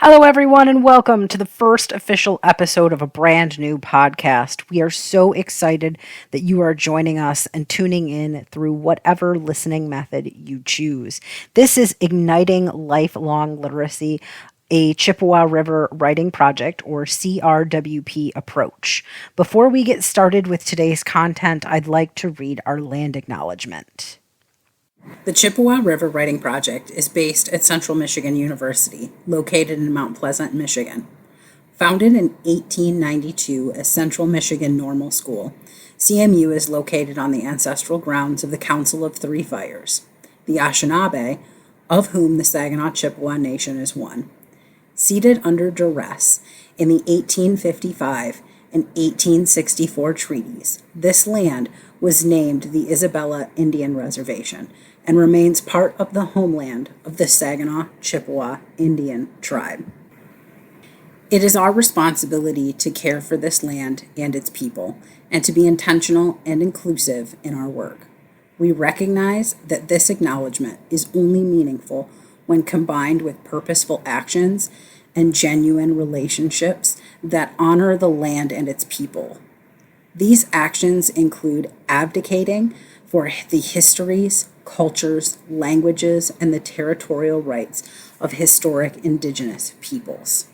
Hello, everyone, and welcome to the first official episode of a brand new podcast. We are so excited that you are joining us and tuning in through whatever listening method you choose. This is Igniting Lifelong Literacy, a Chippewa River Writing Project, or CRWP approach. Before we get started with today's content, I'd like to read our land acknowledgement. The Chippewa River Writing Project is based at Central Michigan University, located in Mount Pleasant, Michigan. Founded in 1892 as Central Michigan Normal School, CMU is located on the ancestral grounds of the Council of Three Fires, the Anishinaabe, of whom the Saginaw Chippewa Nation is one. Seated under duress in the 1855 and 1864 treaties, this land was named the Isabella Indian Reservation and remains part of the homeland of the Saginaw Chippewa Indian tribe. It is our responsibility to care for this land and its people, and to be intentional and inclusive in our work. We recognize that this acknowledgement is only meaningful when combined with purposeful actions and genuine relationships that honor the land and its people. These actions include abdicating for the histories, cultures, languages, and the territorial rights of historic Indigenous peoples.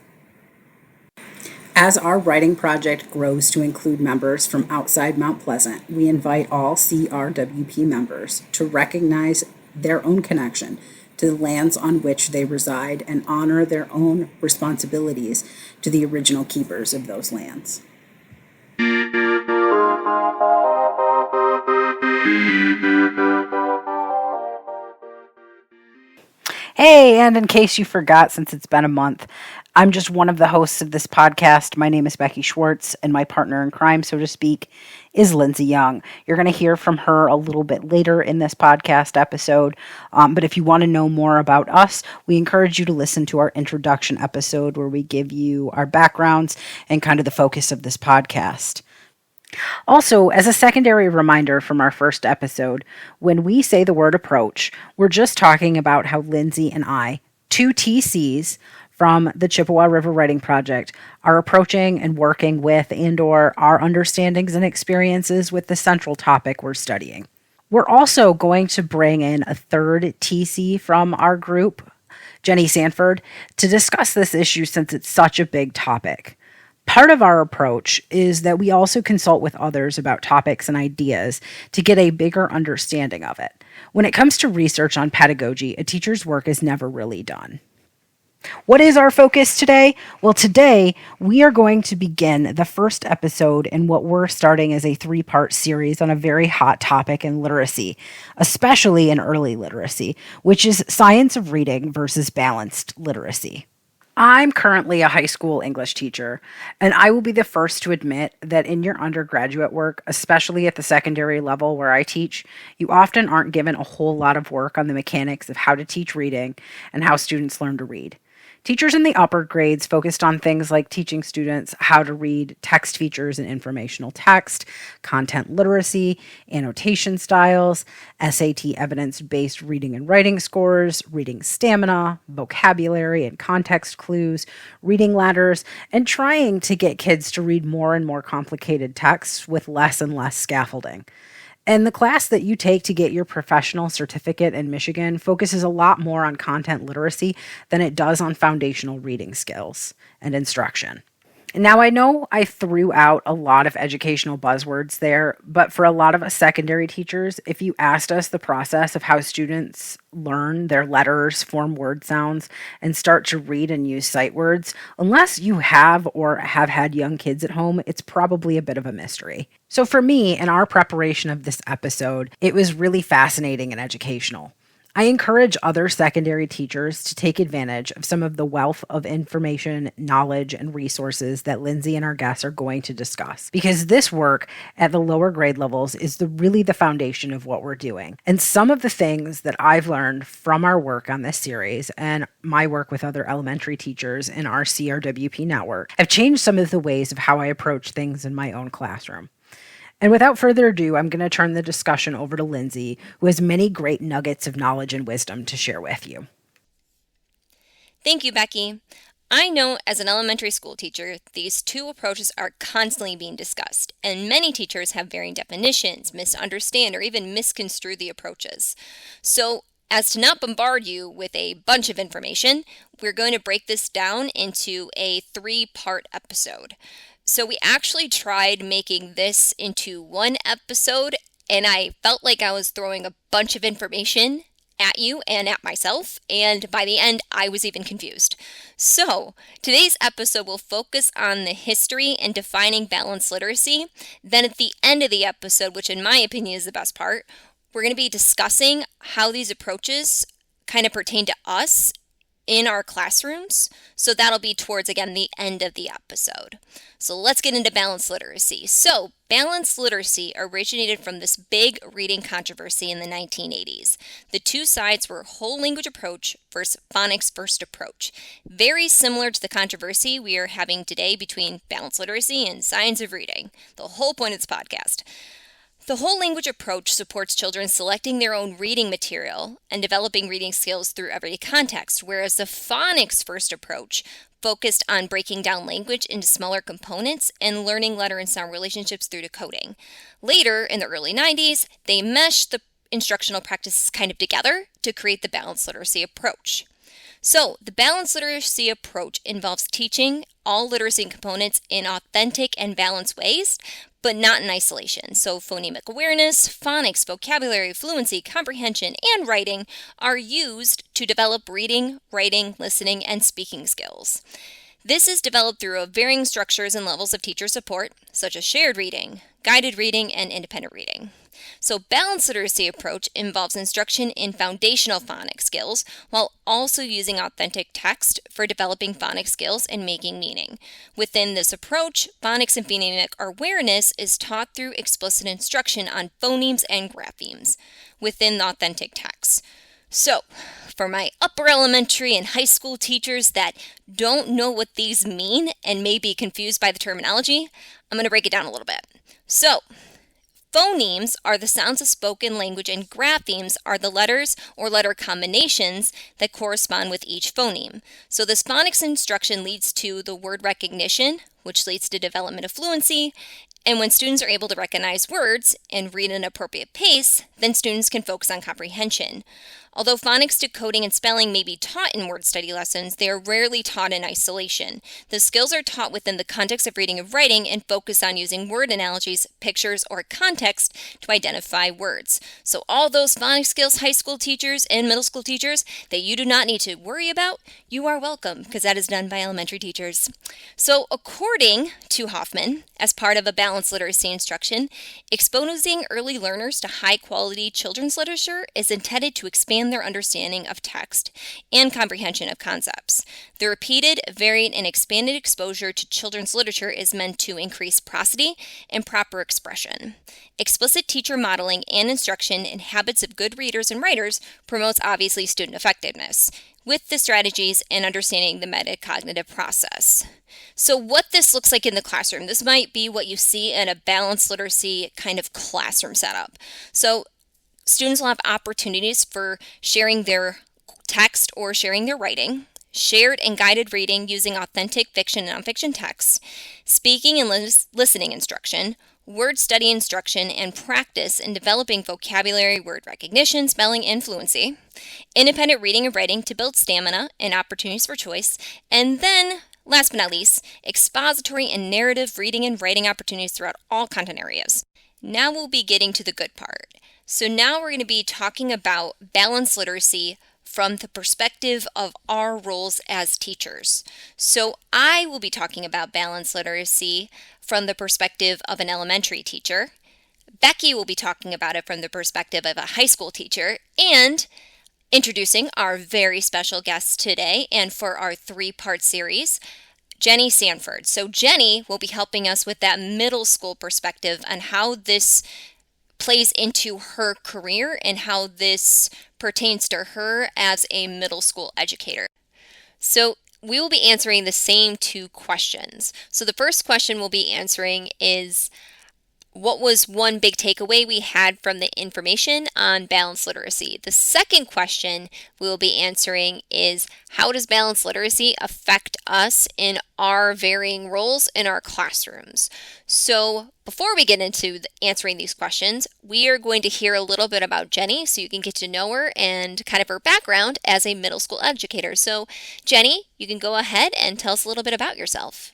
As our writing project grows to include members from outside Mount Pleasant, we invite all CRWP members to recognize their own connection to the lands on which they reside and honor their own responsibilities to the original keepers of those lands. Hey, and in case you forgot, since it's been a month, I'm just one of the hosts of this podcast. My name is Becky Schwartz, and my partner in crime, so to speak, is Lyndsay Young. You're going to hear from her a little bit later in this podcast episode, but if you want to know more about us, we encourage you to listen to our introduction episode where we give you our backgrounds and kind of the focus of this podcast. Also, as a secondary reminder from our first episode, when we say the word approach, we're just talking about how Lyndsay and I, two TCs from the Chippewa River Writing Project, are approaching and working with and/or our understandings and experiences with the central topic we're studying. We're also going to bring in a third TC from our group, Jenny Sanford, to discuss this issue since it's such a big topic. Part of our approach is that we also consult with others about topics and ideas to get a bigger understanding of it. When it comes to research on pedagogy, a teacher's work is never really done. What is our focus today? Well, today we are going to begin the first episode in what we're starting as a 3-part series on a very hot topic in literacy, especially in early literacy, which is science of reading versus balanced literacy. I'm currently a high school English teacher, and I will be the first to admit that in your undergraduate work, especially at the secondary level where I teach, you often aren't given a whole lot of work on the mechanics of how to teach reading and how students learn to read. Teachers in the upper grades focused on things like teaching students how to read text features in informational text, content literacy, annotation styles, SAT evidence-based reading and writing scores, reading stamina, vocabulary and context clues, reading ladders, and trying to get kids to read more and more complicated texts with less and less scaffolding. And the class that you take to get your professional certificate in Michigan focuses a lot more on content literacy than it does on foundational reading skills and instruction. Now, I know I threw out a lot of educational buzzwords there, but for a lot of us secondary teachers, if you asked us the process of how students learn their letters, form word sounds, and start to read and use sight words, unless you have or have had young kids at home, it's probably a bit of a mystery. So for me, in our preparation of this episode, it was really fascinating and educational. I encourage other secondary teachers to take advantage of some of the wealth of information, knowledge, and resources that Lyndsay and our guests are going to discuss, because this work at the lower grade levels is really the foundation of what we're doing. And some of the things that I've learned from our work on this series and my work with other elementary teachers in our CRWP network have changed some of the ways of how I approach things in my own classroom. And without further ado, I'm going to turn the discussion over to Lyndsay, who has many great nuggets of knowledge and wisdom to share with you. Thank you, Becky. I know as an elementary school teacher, these two approaches are constantly being discussed, and many teachers have varying definitions, misunderstand, or even misconstrue the approaches. So, as to not bombard you with a bunch of information, we're going to break this down into a 3-part episode. So we actually tried making this into one episode, and I felt like I was throwing a bunch of information at you and at myself, and by the end, I was even confused. So, today's episode will focus on the history and defining balanced literacy. Then at the end of the episode, which in my opinion is the best part, we're going to be discussing how these approaches kind of pertain to us in our classrooms. So that'll be towards, again, the end of the episode. So let's get into balanced literacy. So balanced literacy originated from this big reading controversy in the 1980s. The two sides were whole language approach versus phonics first approach. Very similar to the controversy we are having today between balanced literacy and science of reading. The whole point of this podcast. The whole language approach supports children selecting their own reading material and developing reading skills through everyday context, whereas the phonics first approach focused on breaking down language into smaller components and learning letter and sound relationships through decoding. Later, in the early 90s, they meshed the instructional practices kind of together to create the balanced literacy approach. So, the balanced literacy approach involves teaching all literacy components in authentic and balanced ways, but not in isolation. So, phonemic awareness, phonics, vocabulary, fluency, comprehension, and writing are used to develop reading, writing, listening, and speaking skills. This is developed through varying structures and levels of teacher support, such as shared reading, guided reading, and independent reading. So, balanced literacy approach involves instruction in foundational phonics skills while also using authentic text for developing phonics skills and making meaning. Within this approach, phonics and phonemic awareness is taught through explicit instruction on phonemes and graphemes within the authentic text. So, for my upper elementary and high school teachers that don't know what these mean and may be confused by the terminology, I'm going to break it down a little bit. So, phonemes are the sounds of spoken language, and graphemes are the letters or letter combinations that correspond with each phoneme. So this phonics instruction leads to the word recognition, which leads to development of fluency. And when students are able to recognize words and read at an appropriate pace, then students can focus on comprehension. Although phonics decoding and spelling may be taught in word study lessons, they are rarely taught in isolation. The skills are taught within the context of reading and writing and focus on using word analogies, pictures, or context to identify words. So all those phonics skills, high school teachers and middle school teachers that you do not need to worry about, you are welcome, because that is done by elementary teachers. So according to Hoffman, as part of a balanced literacy instruction, exposing early learners to high-quality children's literature is intended to expand their understanding of text and comprehension of concepts. The repeated, varied, and expanded exposure to children's literature is meant to increase prosody and proper expression. Explicit teacher modeling and instruction in habits of good readers and writers promotes obviously student effectiveness with the strategies and understanding the metacognitive process. So what this looks like in the classroom, this might be what you see in a balanced literacy kind of classroom setup. So students will have opportunities for sharing their text or sharing their writing, shared and guided reading using authentic fiction and nonfiction texts, speaking and listening instruction, word study instruction and practice in developing vocabulary, word recognition, spelling, and fluency, independent reading and writing to build stamina and opportunities for choice, and then, last but not least, expository and narrative reading and writing opportunities throughout all content areas. Now we'll be getting to the good part. So now we're going to be talking about balanced literacy from the perspective of our roles as teachers. So I will be talking about balanced literacy from the perspective of an elementary teacher. Becky will be talking about it from the perspective of a high school teacher, and introducing our very special guest today and for our 3-part series, Jenny Sanford. So Jenny will be helping us with that middle school perspective on how this plays into her career and how this pertains to her as a middle school educator. So we will be answering the same 2 questions. So the first question we'll be answering is, what was one big takeaway we had from the information on balanced literacy? The second question we will be answering is, how does balanced literacy affect us in our varying roles in our classrooms? So before we get into answering these questions, we are going to hear a little bit about Jenny so you can get to know her and kind of her background as a middle school educator. So Jenny, you can go ahead and tell us a little bit about yourself.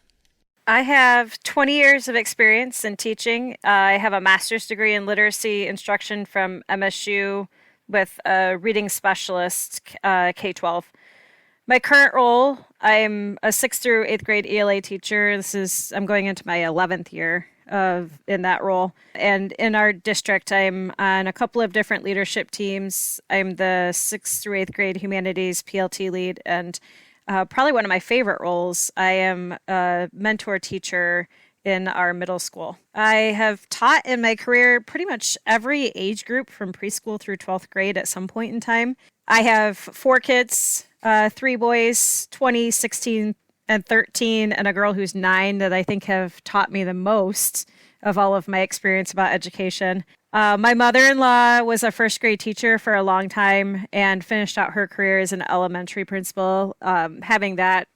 I have 20 years of experience in teaching. I have a master's degree in literacy instruction from MSU with a reading specialist, K-12. My current role, I'm a 6th through 8th grade ELA teacher. I'm going into my 11th year in that role. And in our district, I'm on a couple of different leadership teams. I'm the 6th through 8th grade humanities PLT lead, and probably one of my favorite roles, I am a mentor teacher in our middle school. I have taught in my career pretty much every age group from preschool through 12th grade at some point in time. I have 4 kids, 3 boys, 20, 16, and 13, and a girl who's 9 that I think have taught me the most of all of my experience about education. My mother-in-law was a first grade teacher for a long time and finished out her career as an elementary principal. Having that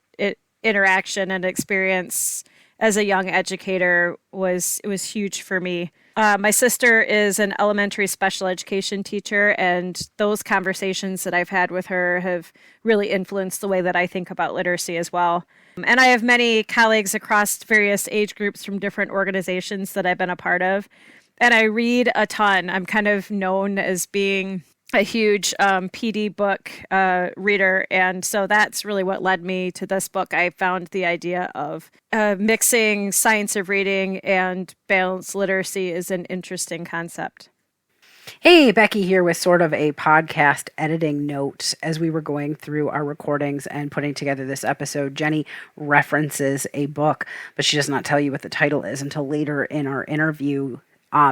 interaction and experience as a young educator was huge for me. My sister is an elementary special education teacher, and those conversations that I've had with her have really influenced the way that I think about literacy as well. And I have many colleagues across various age groups from different organizations that I've been a part of. And I read a ton. I'm kind of known as being a huge PD book reader. And so that's really what led me to this book. I found the idea of mixing science of reading and balanced literacy is an interesting concept. Hey, Becky here with sort of a podcast editing note. As we were going through our recordings and putting together this episode, Jenny references a book, but she does not tell you what the title is until later in our interview.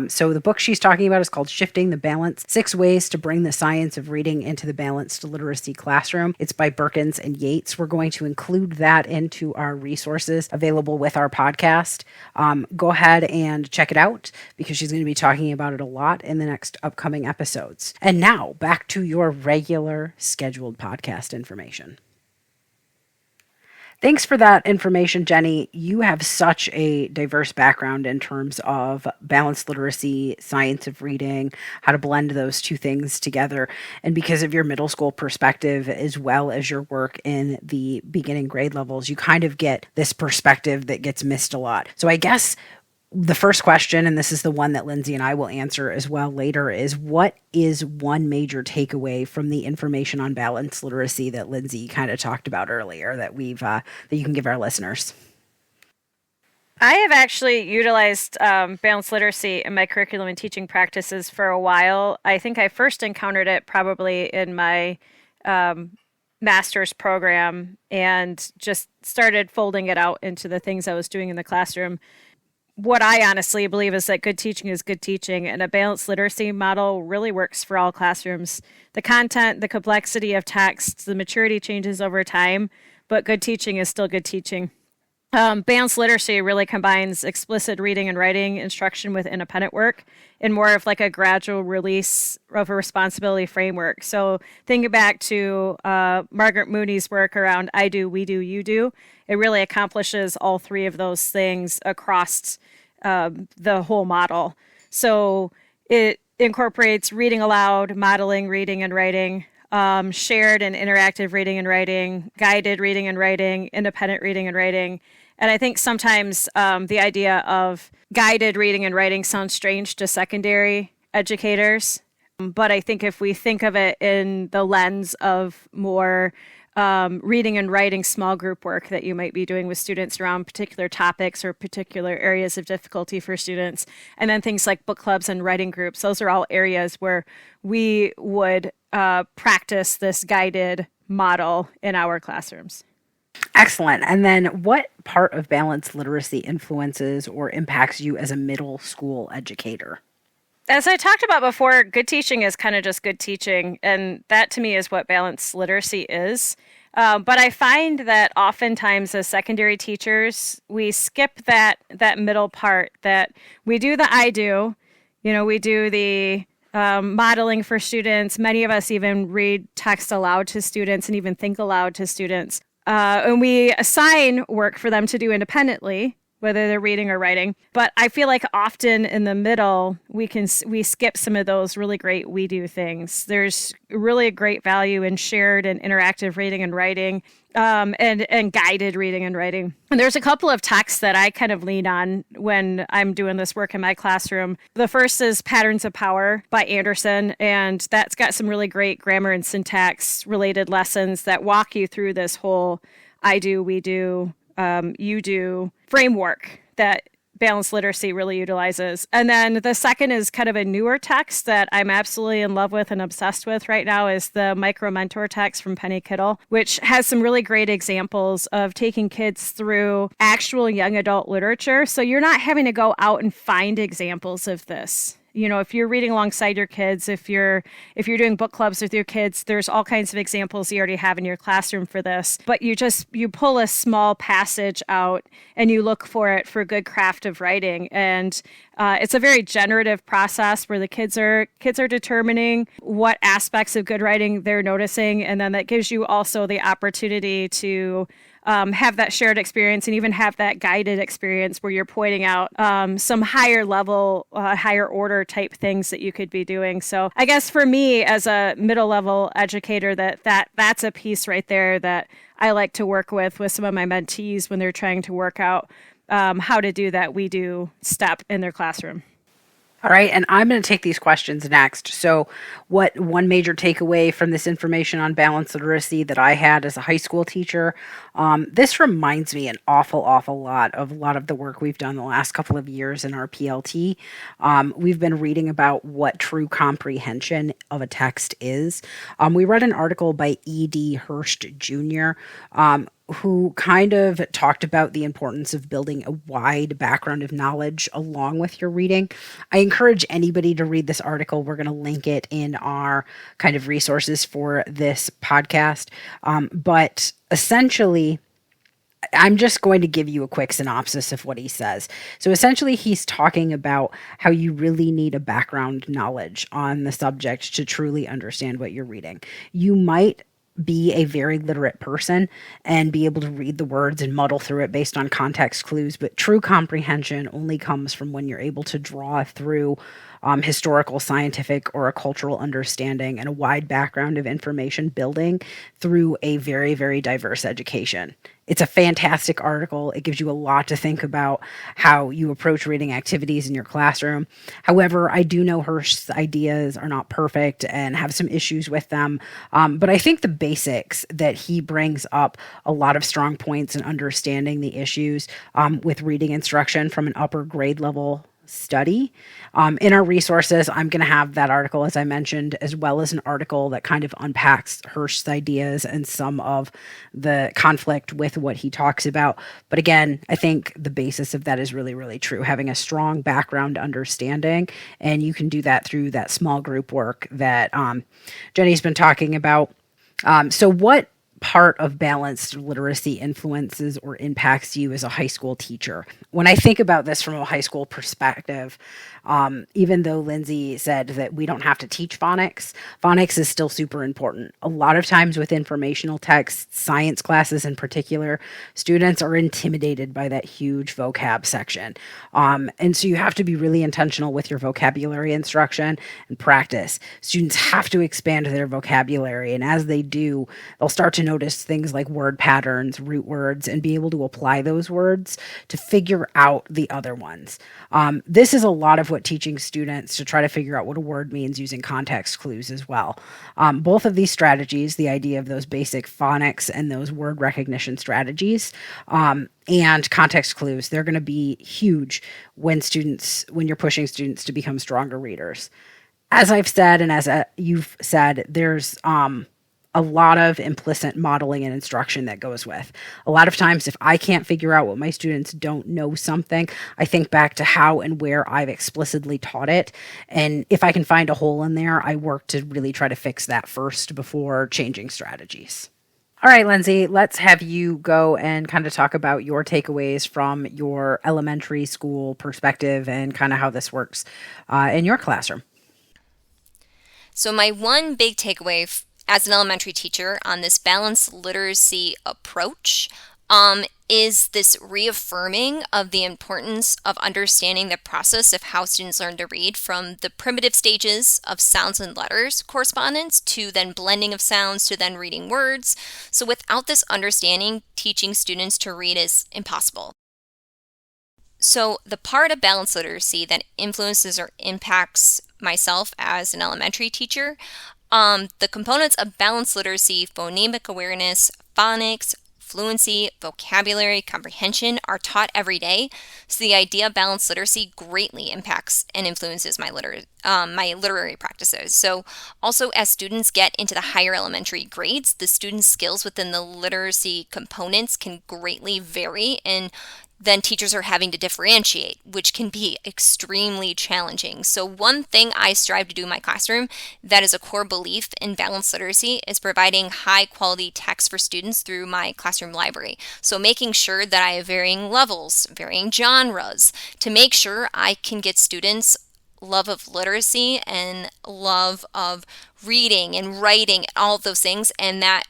So the book she's talking about is called Shifting the Balance, 6 Ways to Bring the Science of Reading into the Balanced Literacy Classroom. It's by Birkins and Yates. We're going to include that into our resources available with our podcast. Go ahead and check it out because she's going to be talking about it a lot in the next upcoming episodes. And now back to your regular scheduled podcast information. Thanks for that information, Jenny. You have such a diverse background in terms of balanced literacy, science of reading, how to blend those two things together. And because of your middle school perspective, as well as your work in the beginning grade levels, you kind of get this perspective that gets missed a lot. So I guess the first question, and this is the one that Lyndsay and I will answer as well later, is what is one major takeaway from the information on balanced literacy that Lyndsay kind of talked about earlier that that you can give our listeners? I have actually utilized balanced literacy in my curriculum and teaching practices for a while. I think I first encountered it probably in my master's program and just started folding it out into the things I was doing in the classroom. What I honestly believe is that good teaching is good teaching, and a balanced literacy model really works for all classrooms. The content, the complexity of text, the maturity changes over time, but good teaching is still good teaching. Balanced literacy really combines explicit reading and writing instruction with independent work in more of like a gradual release of a responsibility framework. So think back to Margaret Mooney's work around I do, we do, you do. It really accomplishes all 3 of those things across the whole model. So it incorporates reading aloud, modeling, reading and writing, shared and interactive reading and writing, guided reading and writing, independent reading and writing. And I think sometimes the idea of guided reading and writing sounds strange to secondary educators. But I think if we think of it in the lens of more reading and writing small group work that you might be doing with students around particular topics or particular areas of difficulty for students, and then things like book clubs and writing groups, those are all areas where we would practice this guided model in our classrooms. Excellent. And then what part of balanced literacy influences or impacts you as a middle school educator? As I talked about before, good teaching is kind of just good teaching. And that to me is what balanced literacy is. But I find that oftentimes as secondary teachers, we skip that middle part, that we do the I do, we do the modeling for students. Many of us even read text aloud to students and even think aloud to students. And we assign work for them to do independently, whether they're reading or writing. But I feel like often in the middle, we skip some of those really great we do things. There's really a great value in shared and interactive reading and writing, and guided reading and writing. And there's a couple of texts that I kind of lean on when I'm doing this work in my classroom. The first is Patterns of Power by Anderson, and that's got some really great grammar and syntax related lessons that walk you through this whole I do, we do, you do framework that balanced literacy really utilizes. And then the second is kind of a newer text that I'm absolutely in love with and obsessed with right now, is the Micro Mentor text from Penny Kittle, which has some really great examples of taking kids through actual young adult literature. So you're not having to go out and find examples of this. If you're reading alongside your kids, if you're doing book clubs with your kids, there's all kinds of examples you already have in your classroom for this. But you pull a small passage out and you look for it for good craft of writing. And it's a very generative process where the kids are determining what aspects of good writing they're noticing. And then that gives you also the opportunity to have that shared experience and even have that guided experience where you're pointing out some higher level, higher order type things that you could be doing. So I guess for me as a middle level educator, that's a piece right there that I like to work with some of my mentees when they're trying to work out how to do that we do step in their classroom. All right, and I'm going to take these questions next. So one major takeaway from this information on balanced literacy that I had as a high school teacher, this reminds me an awful lot of the work we've done the last couple of years in our PLT. We've been reading about what true comprehension of a text is. We read an article by E.D. Hurst Jr., who kind of talked about the importance of building a wide background of knowledge along with your reading. I encourage anybody to read this article. We're going to link it in our kind of resources for this podcast. But essentially, I'm just going to give you a quick synopsis of what he says. So essentially, he's talking about how you really need a background knowledge on the subject to truly understand what you're reading. You might be a very literate person and be able to read the words and muddle through it based on context clues, but true comprehension only comes from when you're able to draw through historical, scientific, or a cultural understanding and a wide background of information building through a very, very diverse education. It's a fantastic article. It gives you a lot to think about how you approach reading activities in your classroom. However, I do know Hirsch's ideas are not perfect and have some issues with them. But I think the basics that he brings up a lot of strong points in understanding the issues with reading instruction from an upper grade level study. In our resources, I'm going to have that article, as I mentioned, as well as an article that kind of unpacks Hirsch's ideas and some of the conflict with what he talks about. But again, I think the basis of that is really, really true. Having a strong background understanding, and you can do that through that small group work that Jenny's been talking about. So what part of balanced literacy influences or impacts you as a high school teacher? When I think about this from a high school perspective, even though Lyndsay said that we don't have to teach phonics, phonics is still super important. A lot of times with informational texts, science classes in particular, students are intimidated by that huge vocab section. And so you have to be really intentional with your vocabulary instruction and practice. Students have to expand their vocabulary, and as they do, they'll start to notice things like word patterns, root words, and be able to apply those words to figure out the other ones. This is a lot of what teaching students to try to figure out what a word means using context clues as well. Both of these strategies, the idea of those basic phonics and those word recognition strategies, and context clues, they're going to be huge when you're pushing students to become stronger readers. As I've said, and as you've said, there's a lot of implicit modeling and instruction that goes with. A lot of times, if I can't figure out what my students don't know something, I think back to how and where I've explicitly taught it. And if I can find a hole in there, I work to really try to fix that first before changing strategies. All right, Lyndsay, let's have you go and kind of talk about your takeaways from your elementary school perspective and kind of how this works in your classroom. So my one big takeaway as an elementary teacher on this balanced literacy approach is this reaffirming of the importance of understanding the process of how students learn to read, from the primitive stages of sounds and letters correspondence to then blending of sounds to then reading words. So without this understanding, teaching students to read is impossible. So the part of balanced literacy that influences or impacts myself as an elementary teacher, the components of balanced literacy, phonemic awareness, phonics, fluency, vocabulary, comprehension are taught every day. So the idea of balanced literacy greatly impacts and influences my literary practices. So also, as students get into the higher elementary grades, the students' skills within the literacy components can greatly vary, and then teachers are having to differentiate, which can be extremely challenging. So one thing I strive to do in my classroom that is a core belief in balanced literacy is providing high quality text for students through my classroom library. So making sure that I have varying levels, varying genres, to make sure I can get students love of literacy and love of reading and writing, all of those things. And that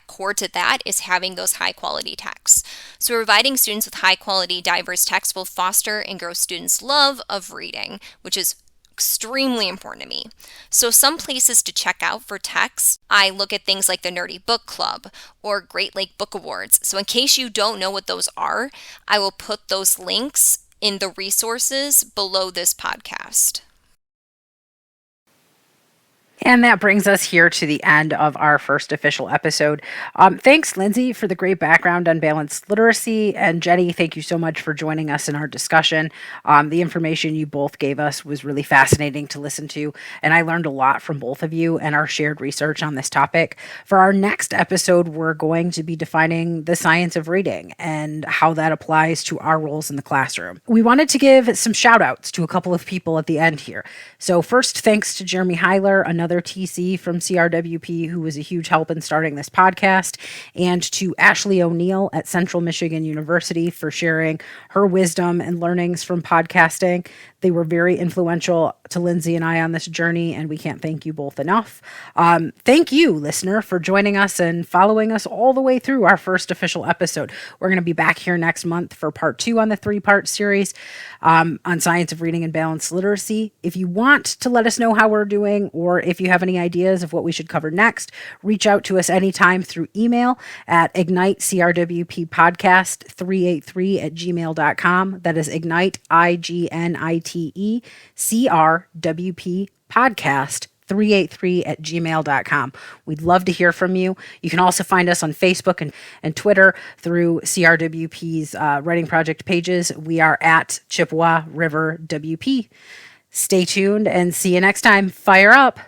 core to that is having those high quality texts. So providing students with high quality diverse texts will foster and grow students' love of reading, which is extremely important to me. So some places to check out for text, I look at things like the Nerdy Book Club or Great Lake Book Awards. So in case you don't know what those are, I will put those links in the resources below this podcast. And that brings us here to the end of our first official episode. Thanks, Lyndsay, for the great background on balanced literacy. And Jenny, thank you so much for joining us in our discussion. The information you both gave us was really fascinating to listen to, and I learned a lot from both of you and our shared research on this topic. For our next episode, we're going to be defining the science of reading and how that applies to our roles in the classroom. We wanted to give some shout outs to a couple of people at the end here. So first, thanks to Jeremy Heiler, another TC from CRWP, who was a huge help in starting this podcast, and to Ashley O'Neill at Central Michigan University for sharing her wisdom and learnings from podcasting. They were very influential to Lyndsay and I on this journey, and we can't thank you both enough. Thank you, listener, for joining us and following us all the way through our first official episode. We're going to be back here next month for part 2 on the 3-part series on science of reading and balanced literacy. If you want to let us know how we're doing, or if you have any ideas of what we should cover next, reach out to us anytime through email at ignitecrwppodcast383@gmail.com. That is ignite, IGNITE, CRWP podcast383@gmail.com. We'd love to hear from you. You can also find us on Facebook and Twitter through CRWP's writing project pages. We are at Chippewa River WP. Stay tuned and see you next time. Fire up.